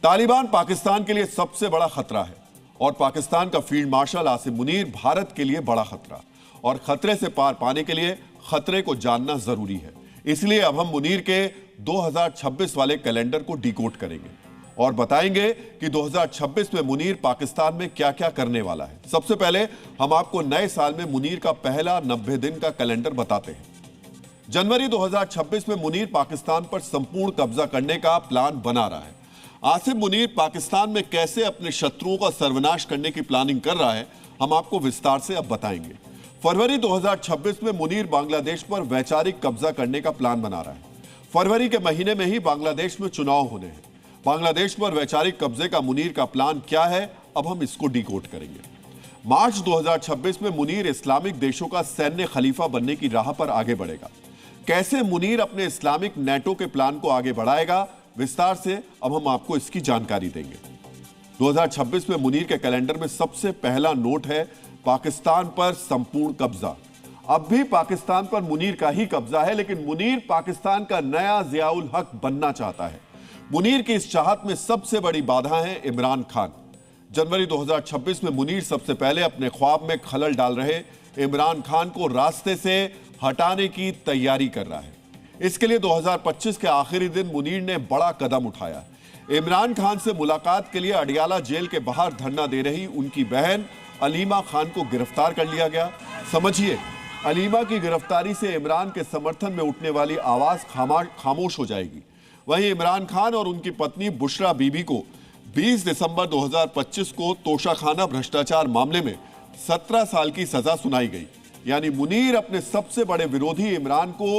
तालिबान पाकिस्तान के लिए सबसे बड़ा खतरा है और पाकिस्तान का फील्ड मार्शल आसिम मुनीर भारत के लिए बड़ा खतरा, और खतरे से पार पाने के लिए खतरे को जानना जरूरी है। इसलिए अब हम मुनीर के 2026 वाले कैलेंडर को डिकोड करेंगे और बताएंगे कि 2026 में मुनीर पाकिस्तान में क्या क्या करने वाला है। सबसे पहले हम आपको नए साल में मुनीर का पहला 90 दिन का कैलेंडर बताते हैं। जनवरी 2026 में मुनीर पाकिस्तान पर संपूर्ण कब्जा करने का प्लान बना रहा है। आसिम मुनीर पाकिस्तान में कैसे अपने शत्रुओं का सर्वनाश करने की प्लानिंग कर रहा है, हम आपको विस्तार से अब बताएंगे। फरवरी 2026 में मुनीर बांग्लादेश पर वैचारिक कब्जा करने का प्लान बना रहा है। फरवरी के महीने में ही बांग्लादेश में चुनाव होने हैं। बांग्लादेश पर वैचारिक कब्जे का मुनीर का प्लान क्या है, अब हम इसको डिकोड करेंगे। मार्च 2026 में मुनीर इस्लामिक देशों का सैन्य खलीफा बनने की राह पर आगे बढ़ेगा। कैसे मुनीर अपने इस्लामिक नेटो के प्लान को आगे बढ़ाएगा, विस्तार से अब हम आपको इसकी जानकारी देंगे। 2026 में मुनीर के कैलेंडर में सबसे पहला नोट है पाकिस्तान पर संपूर्ण कब्जा। अब भी पाकिस्तान पर मुनीर का ही कब्जा है, लेकिन मुनीर पाकिस्तान का नया जियाउल हक बनना चाहता है। मुनीर की इस चाहत में सबसे बड़ी बाधा है इमरान खान। जनवरी 2026 में मुनीर सबसे पहले अपने ख्वाब में खलल डाल रहे इमरान खान को रास्ते से हटाने की तैयारी कर रहा है। इसके लिए 2025 के आखिरी दिन मुनीर ने बड़ा कदम उठाया। इमरान खान से मुलाकात के लिए अडियाला जेल के बाहर धरना दे रही उनकी बहन अलीमा खान को गिरफ्तार कर लिया गया। समझिए, अलीमा की गिरफ्तारी से इमरान के समर्थन में उठने वाली आवाज खामोश हो जाएगी। वहीं इमरान खान और उनकी पत्नी बुशरा बीबी को 20 दिसंबर 2025 को तोशाखाना भ्रष्टाचार मामले में 17 साल की सजा सुनाई गई। यानी मुनीर अपने सबसे बड़े विरोधी इमरान को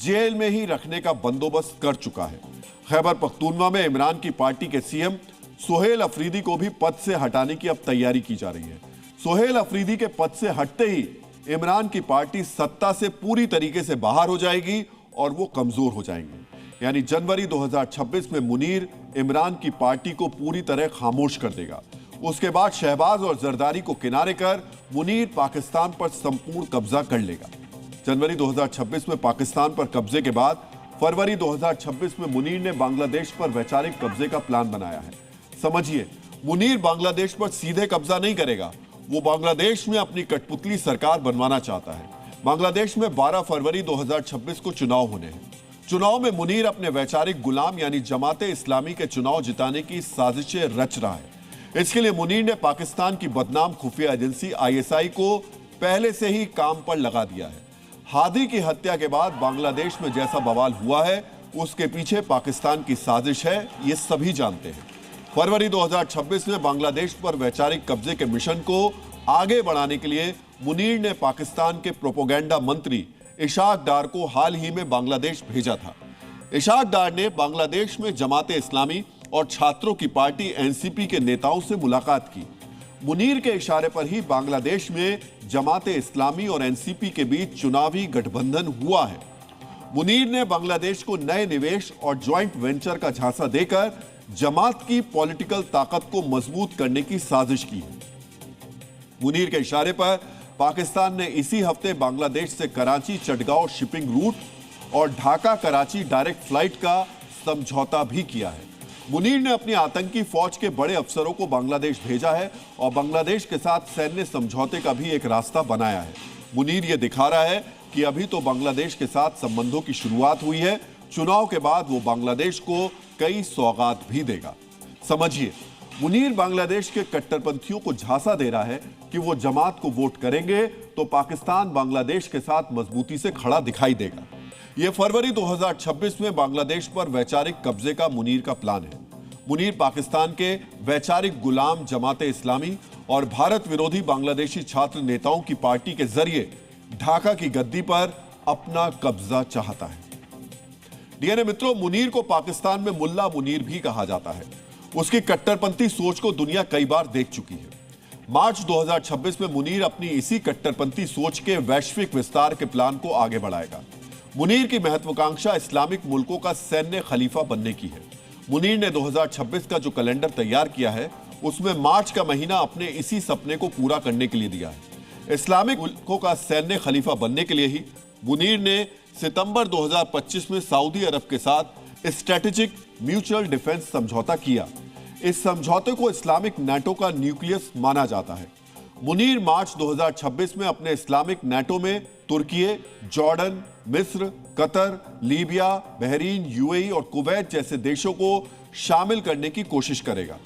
जेल में ही रखने का बंदोबस्त कर चुका है। खैबर पख्तूनवा में इमरान की पार्टी के सीएम सोहेल अफरीदी को भी पद से हटाने की अब तैयारी की जा रही है। सोहेल अफरीदी के पद से हटते ही इमरान की पार्टी सत्ता से पूरी तरीके से बाहर हो जाएगी और वो कमजोर हो जाएंगे। यानी जनवरी 2026 में मुनीर इमरान की पार्टी को पूरी तरह खामोश कर देगा। उसके बाद शहबाज और जरदारी को किनारे कर मुनीर पाकिस्तान पर संपूर्ण कब्जा कर लेगा। जनवरी 2026 में पाकिस्तान पर कब्जे के बाद फरवरी 2026 में मुनीर ने बांग्लादेश पर वैचारिक कब्जे का प्लान बनाया है। समझिए, मुनीर बांग्लादेश पर सीधे कब्जा नहीं करेगा, वो बांग्लादेश में अपनी कठपुतली सरकार बनवाना चाहता है। बांग्लादेश में 12 फरवरी 2026 को चुनाव होने हैं। चुनाव में मुनीर अपने वैचारिक गुलाम यानी जमाते इस्लामी के चुनाव जिताने की साजिशें रच रहा है। इसके लिए मुनीर ने पाकिस्तान की बदनाम खुफिया एजेंसी ISI को पहले से ही काम पर लगा दिया है। हादी की हत्या के बाद बांग्लादेश में जैसा बवाल हुआ है, उसके पीछे पाकिस्तान की साजिश है, ये सभी जानते हैं। फरवरी 2026 में बांग्लादेश पर वैचारिक कब्जे के मिशन को आगे बढ़ाने के लिए मुनीर ने पाकिस्तान के प्रोपोगेंडा मंत्री इशाक डार को हाल ही में बांग्लादेश भेजा था। इशाक डार ने बांग्लादेश में जमाते इस्लामी और छात्रों की पार्टी NCP के नेताओं से मुलाकात की। मुनीर के इशारे पर ही बांग्लादेश में जमाते इस्लामी और NCP के बीच चुनावी गठबंधन हुआ है। मुनीर ने बांग्लादेश को नए निवेश और ज्वाइंट वेंचर का झांसा देकर जमात की पॉलिटिकल ताकत को मजबूत करने की साजिश की है। मुनीर के इशारे पर पाकिस्तान ने इसी हफ्ते बांग्लादेश से कराची चटगांव शिपिंग रूट और ढाका कराची डायरेक्ट फ्लाइट का समझौता भी किया है। मुनीर ने अपनी आतंकी फौज के बड़े अफसरों को बांग्लादेश भेजा है और बांग्लादेश के साथ सैन्य समझौते का भी एक रास्ता बनाया है। मुनीर यह दिखा रहा है कि अभी तो बांग्लादेश के साथ संबंधों की शुरुआत हुई है, चुनाव के बाद वो बांग्लादेश को कई सौगात भी देगा। समझिए, मुनीर बांग्लादेश के कट्टरपंथियों को झांसा दे रहा है कि वो जमात को वोट करेंगे तो पाकिस्तान बांग्लादेश के साथ मजबूती से खड़ा दिखाई देगा। यह फरवरी 2026 में बांग्लादेश पर वैचारिक कब्जे का मुनीर का प्लान है। मुनीर पाकिस्तान के वैचारिक गुलाम जमाते इस्लामी और भारत विरोधी बांग्लादेशी छात्र नेताओं की पार्टी के जरिए ढाका की गद्दी पर अपना कब्जा चाहता है। डीएनए मित्रों, मुनीर को पाकिस्तान में मुल्ला मुनीर भी कहा जाता है। उसकी कट्टरपंथी सोच को दुनिया कई बार देख चुकी है। मार्च 2026 में मुनीर अपनी इसी कट्टरपंथी सोच के वैश्विक विस्तार के प्लान को आगे बढ़ाएगा। मुनीर की महत्वाकांक्षा इस्लामिक मुल्कों का सैन्य खलीफा बनने की है। मुनीर ने 2026 का जो कैलेंडर तैयार किया है, उसमें मार्च का महीना अपने इसी सपने को पूरा करने के लिए दिया है। इस्लामिक मुल्कों का सैन्य खलीफा बनने के लिए ही मुनीर ने सितंबर 2025 में सऊदी अरब के साथ स्ट्रेटेजिक म्यूचुअल डिफेंस समझौता किया। इस समझौते को इस्लामिक नेटो का न्यूक्लियस माना जाता है। मुनीर मार्च 2026 में अपने इस्लामिक नेटो में तुर्की, जॉर्डन, मिस्र, कतर, लीबिया, बहरीन, यूएई और कुवैत जैसे देशों को शामिल करने की कोशिश करेगा।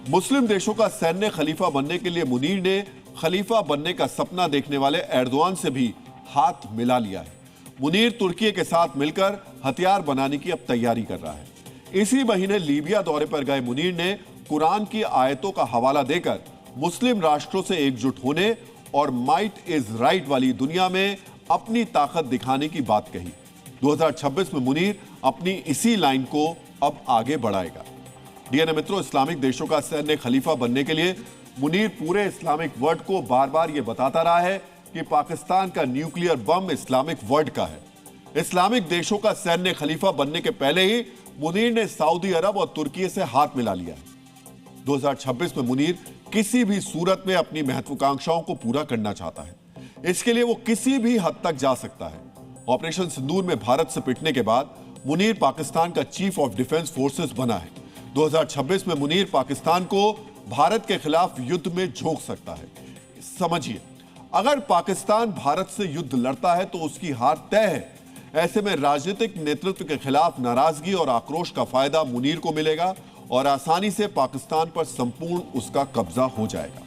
मुस्लिम देशों का सैन्य खलीफा बनने के लिए मुनीर ने खलीफा बनने का सपना देखने वाले एर्दोआन से भी हाथ मिला लिया है। मुनीर तुर्की के साथ मिलकर हथियार बनाने की अब तैयारी कर रहा है। इसी महीने लीबिया दौरे पर गए मुनीर ने कुरान की आयतों का हवाला देकर मुस्लिम राष्ट्रों से एकजुट होने और माइट इज राइट वाली दुनिया में अपनी ताकत दिखाने की बात कही। 2026 में मुनीर अपनी इसी लाइन को अब आगे बढ़ाएगा। डीएनए मित्रों, इस्लामिक देशों का सैन्य खलीफा बनने के लिए मुनीर पूरे इस्लामिक वर्ल्ड को बार बार यह बताता रहा है कि पाकिस्तान का न्यूक्लियर बम इस्लामिक वर्ल्ड का है। इस्लामिक देशों का सैन्य खलीफा बनने के पहले ही मुनीर ने सऊदी अरब और तुर्की से हाथ मिला लिया है। 2026 में मुनीर किसी भी सूरत में अपनी महत्वाकांक्षाओं को पूरा करना चाहता है। इसके लिए वो किसी भी हद तक जा सकता है। ऑपरेशन सिंदूर में भारत से पिटने के बाद मुनीर पाकिस्तान का चीफ ऑफ डिफेंस फोर्सेस बना है। 2026 में मुनीर पाकिस्तान को भारत के खिलाफ युद्ध में झोंक सकता है। समझिए, अगर पाकिस्तान भारत से युद्ध लड़ता है तो उसकी हार तय है। ऐसे में राजनीतिक नेतृत्व के खिलाफ नाराजगी और आक्रोश का फायदा मुनीर को मिलेगा और आसानी से पाकिस्तान पर संपूर्ण उसका कब्जा हो जाएगा।